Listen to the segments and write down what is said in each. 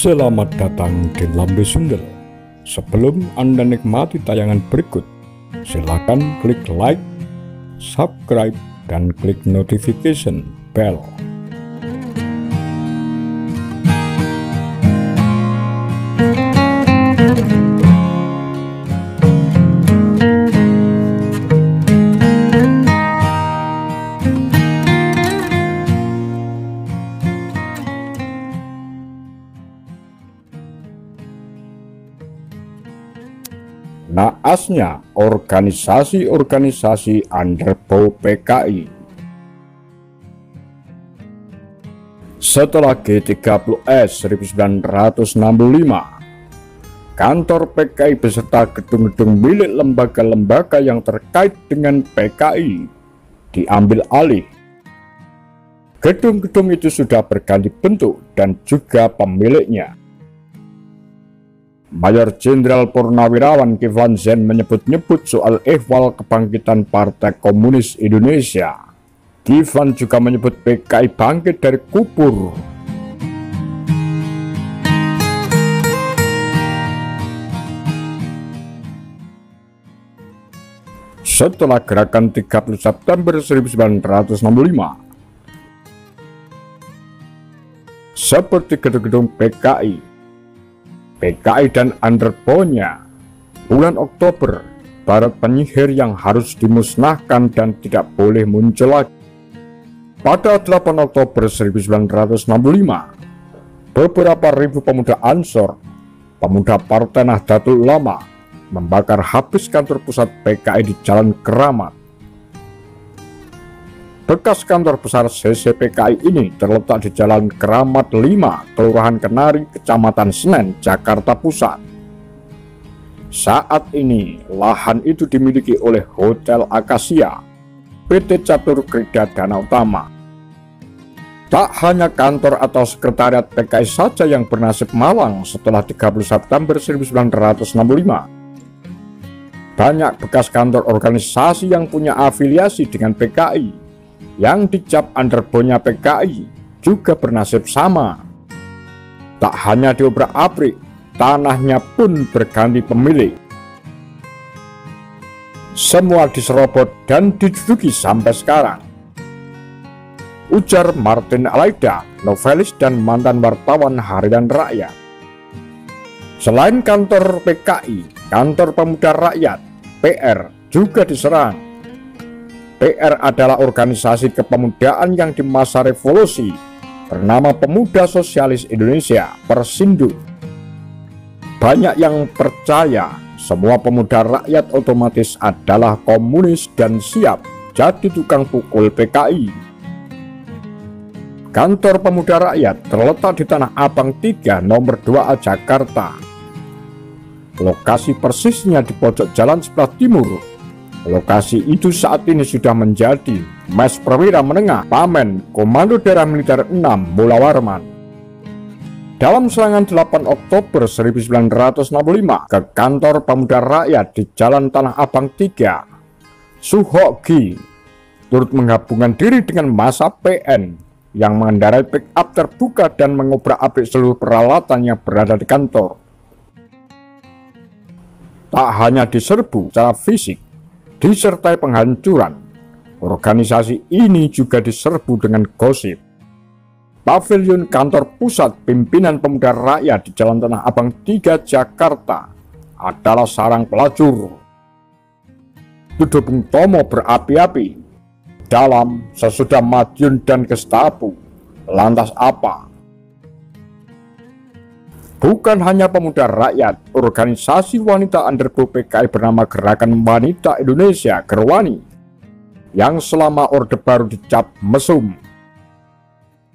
Selamat datang di Lambe Sundel. Sebelum Anda nikmati tayangan berikut, silakan klik like, subscribe, dan klik notification bell. Naasnya organisasi-organisasi underbau PKI. Setelah G30S 1965, kantor PKI beserta gedung-gedung milik lembaga-lembaga yang terkait dengan PKI diambil alih. Gedung-gedung itu sudah berganti bentuk dan juga pemiliknya. Mayor Jenderal Purnawirawan Kiflan Zain menyebut-nyebut soal ehwal kebangkitan Partai Komunis Indonesia. Kiflan juga menyebut PKI bangkit dari kubur. Setelah gerakan 30 September 1965, seperti gedung-gedung PKI dan underbau-nya, bulan Oktober, barat penyihir yang harus dimusnahkan dan tidak boleh muncul lagi. Pada 8 Oktober 1965, beberapa ribu pemuda Ansor, pemuda Partai Nahdlatul Ulama, membakar habis kantor pusat PKI di Jalan Keramat. Bekas kantor besar CCPKI ini terletak di Jalan Keramat 5, Kelurahan Kenari, Kecamatan Senen, Jakarta Pusat. Saat ini, lahan itu dimiliki oleh Hotel Akasia, PT Catur Krida Dana Utama. Tak hanya kantor atau sekretariat PKI saja yang bernasib malang setelah 30 September 1965. Banyak bekas kantor organisasi yang punya afiliasi dengan PKI yang dicap underbau-nya PKI juga bernasib sama. Tak hanya diobrak-abrik, tanahnya pun berganti pemilik. Semua diserobot dan diduduki sampai sekarang. Ujar Martin Alaida, novelis dan mantan wartawan Harian Rakyat. Selain kantor PKI, kantor Pemuda Rakyat, PR, juga diserang. PR adalah organisasi kepemudaan yang di masa revolusi bernama Pemuda Sosialis Indonesia, Persindo. Banyak yang percaya semua pemuda rakyat otomatis adalah komunis dan siap jadi tukang pukul PKI. Kantor Pemuda Rakyat terletak di Tanah Abang 3 nomor 2A Jakarta. Lokasi persisnya di pojok jalan sebelah timur. Lokasi itu saat ini sudah menjadi Mes Perwira Menengah Pamen Komando Daerah Militer 6 Mula Warman. Dalam serangan 8 Oktober 1965 ke kantor Pemuda Rakyat di Jalan Tanah Abang 3, Suhoki turut menggabungkan diri dengan massa PN yang mengendarai pick-up terbuka dan mengobrak-abrik seluruh peralatan yang berada di kantor. Tak hanya diserbu secara fisik, disertai penghancuran, organisasi ini juga diserbu dengan gosip. Pavilion kantor pusat pimpinan Pemuda Rakyat di Jalan Tanah Abang 3 Jakarta adalah sarang pelacur. Tuduh Bung Tomo berapi-api dalam sesudah Madiun dan Gestapo. Lantas apa? Bukan hanya Pemuda Rakyat, organisasi wanita underbau PKI bernama Gerakan Wanita Indonesia Gerwani yang selama Orde Baru dicap mesum.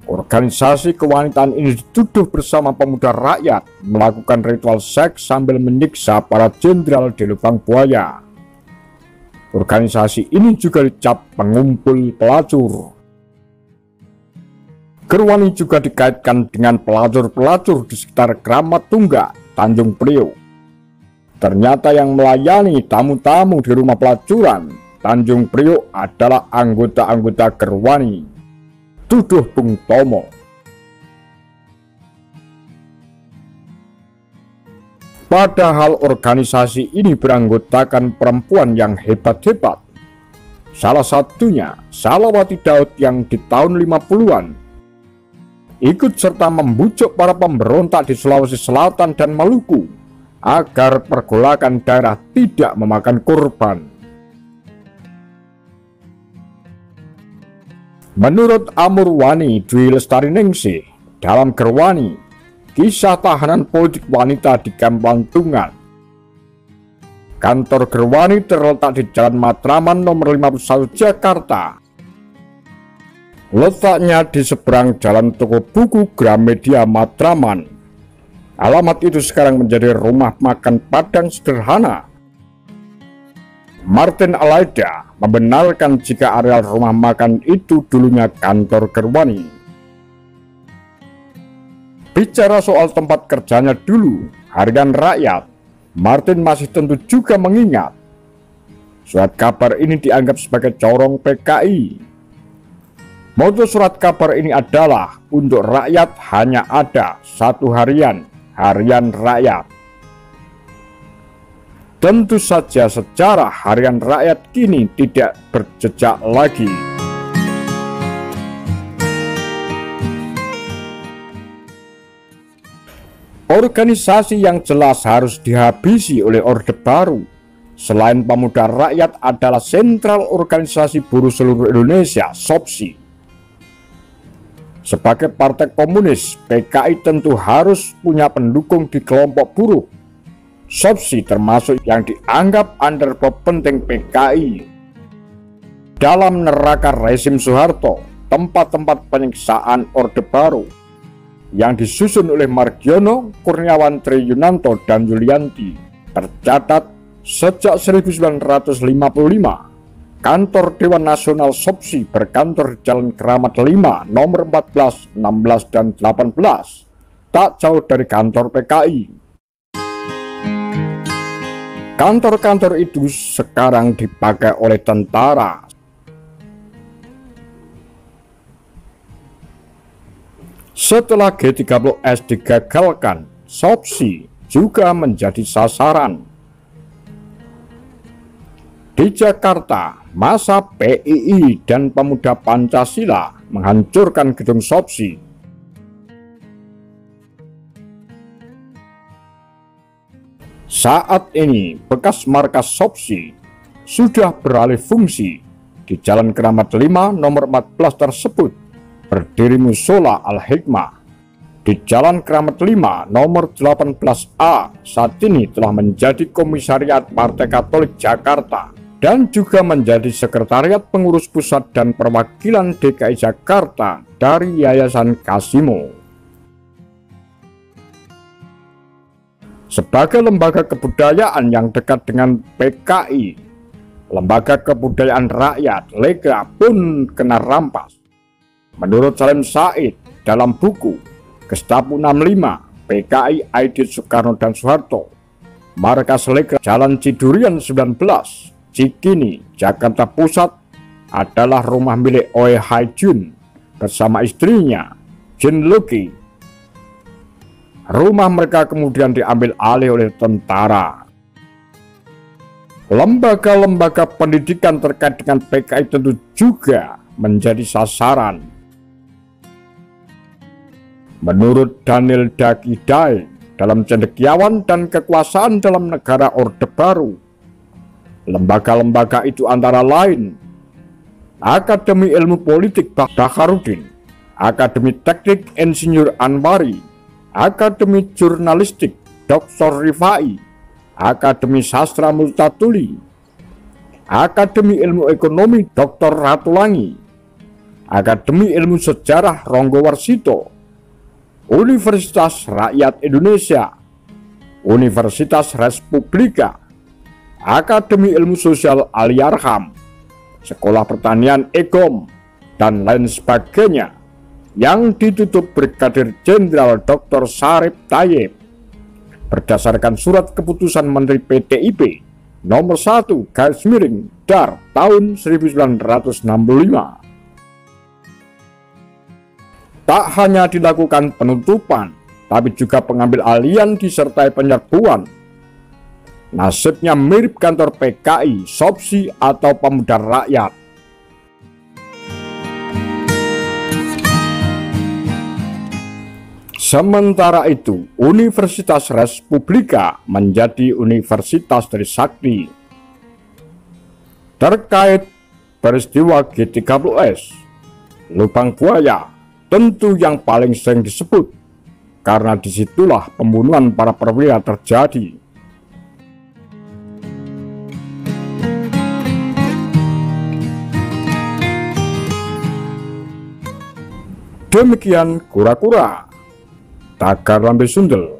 Organisasi kewanitaan ini dituduh bersama pemuda rakyat melakukan ritual seks sambil menyiksa para jenderal di lubang buaya. Organisasi ini juga dicap pengumpul pelacur. Gerwani juga dikaitkan dengan pelacur-pelacur di sekitar Kramat Tunggak, Tanjung Priok. Ternyata yang melayani tamu-tamu di rumah pelacuran Tanjung Priok adalah anggota-anggota Gerwani. Tuduh Bung Tomo. Padahal organisasi ini beranggotakan perempuan yang hebat-hebat. Salah satunya Salawati Daud yang di tahun 50-an ikut serta membujuk para pemberontak di Sulawesi Selatan dan Maluku agar pergolakan daerah tidak memakan korban. Menurut Amurwani Dwi Lestariningsih dalam Gerwani, kisah tahanan politik wanita di Kamp Lantungan. Kantor Gerwani terletak di Jalan Matraman nomor 51 Jakarta. Letaknya di seberang jalan toko buku Gramedia Matraman. Alamat itu sekarang menjadi rumah makan Padang sederhana. Martin Alaida membenarkan jika areal rumah makan itu dulunya kantor Gerwani. Bicara soal tempat kerjanya dulu, Harian Rakyat, Martin masih tentu juga mengingat surat kabar ini dianggap sebagai corong PKI. Moto surat kabar ini adalah untuk rakyat hanya ada satu harian, Harian Rakyat. Tentu saja sejarah Harian Rakyat kini tidak berjejak lagi. Organisasi yang jelas harus dihabisi oleh Orde Baru selain Pemuda Rakyat adalah Sentral Organisasi Buruh Seluruh Indonesia (SOPSI). Sebagai partai komunis, PKI tentu harus punya pendukung di kelompok buruh. SOPSI termasuk yang dianggap underdog penting PKI. Dalam neraka rezim Soeharto, tempat-tempat penyiksaan Orde Baru yang disusun oleh Margiono, Kurniawan Triyunanto, dan Yulianti tercatat sejak 1955. Kantor Dewan Nasional SOPSI berkantor di Jalan Keramat 5 nomor 14, 16, dan 18, tak jauh dari kantor PKI. Kantor-kantor itu sekarang dipakai oleh tentara. Setelah G30S digagalkan, SOPSI juga menjadi sasaran. Di Jakarta, masa PII dan Pemuda Pancasila menghancurkan gedung SOPSI. Saat ini, bekas markas SOPSI sudah beralih fungsi. Di Jalan Keramat 5 nomor 14 tersebut berdiri Musola Al-Hikmah. Di Jalan Keramat 5 nomor 18A saat ini telah menjadi Komisariat Partai Katolik Jakarta dan juga menjadi Sekretariat Pengurus Pusat dan Perwakilan DKI Jakarta dari Yayasan Kasimo. Sebagai lembaga kebudayaan yang dekat dengan PKI, Lembaga Kebudayaan Rakyat Lega pun kena rampas. Menurut Salim Said dalam buku Gestapo 65 PKI Aidit Soekarno dan Soeharto, markas Lega Jalan Cidurian 19, Cikini, Jakarta Pusat adalah rumah milik Oe Hai Jun bersama istrinya Jin Luki. Rumah mereka kemudian diambil alih oleh tentara. Lembaga-lembaga pendidikan terkait dengan PKI tentu juga menjadi sasaran. Menurut Daniel Dakidai dalam Cendekiawan dan Kekuasaan dalam Negara Orde Baru, lembaga-lembaga itu antara lain Akademi Ilmu Politik Bakharudin, Akademi Teknik Insinyur Anwari, Akademi Jurnalistik Dr. Rifai, Akademi Sastra Multatuli, Akademi Ilmu Ekonomi Dr. Ratulangi, Akademi Ilmu Sejarah Ronggo Warsito, Universitas Rakyat Indonesia, Universitas Respublika, Akademi Ilmu Sosial Ali Arham, Sekolah Pertanian EGOM, dan lain sebagainya, yang ditutup Brigadir Jenderal Dr. Syarif Tayyip berdasarkan surat keputusan Menteri PTIP nomor 1 /Dar tahun 1965. Tak hanya dilakukan penutupan, tapi juga pengambil alian disertai penyerbuan Nasibnya mirip kantor PKI, Sopsi, atau Pemuda Rakyat. Sementara itu, Universitas Respublika menjadi Universitas Trisakti. Terkait peristiwa G30S, lubang buaya tentu yang paling sering disebut, karena disitulah pembunuhan para perwira terjadi. Demikian kura-kura, tagar lambe sundel.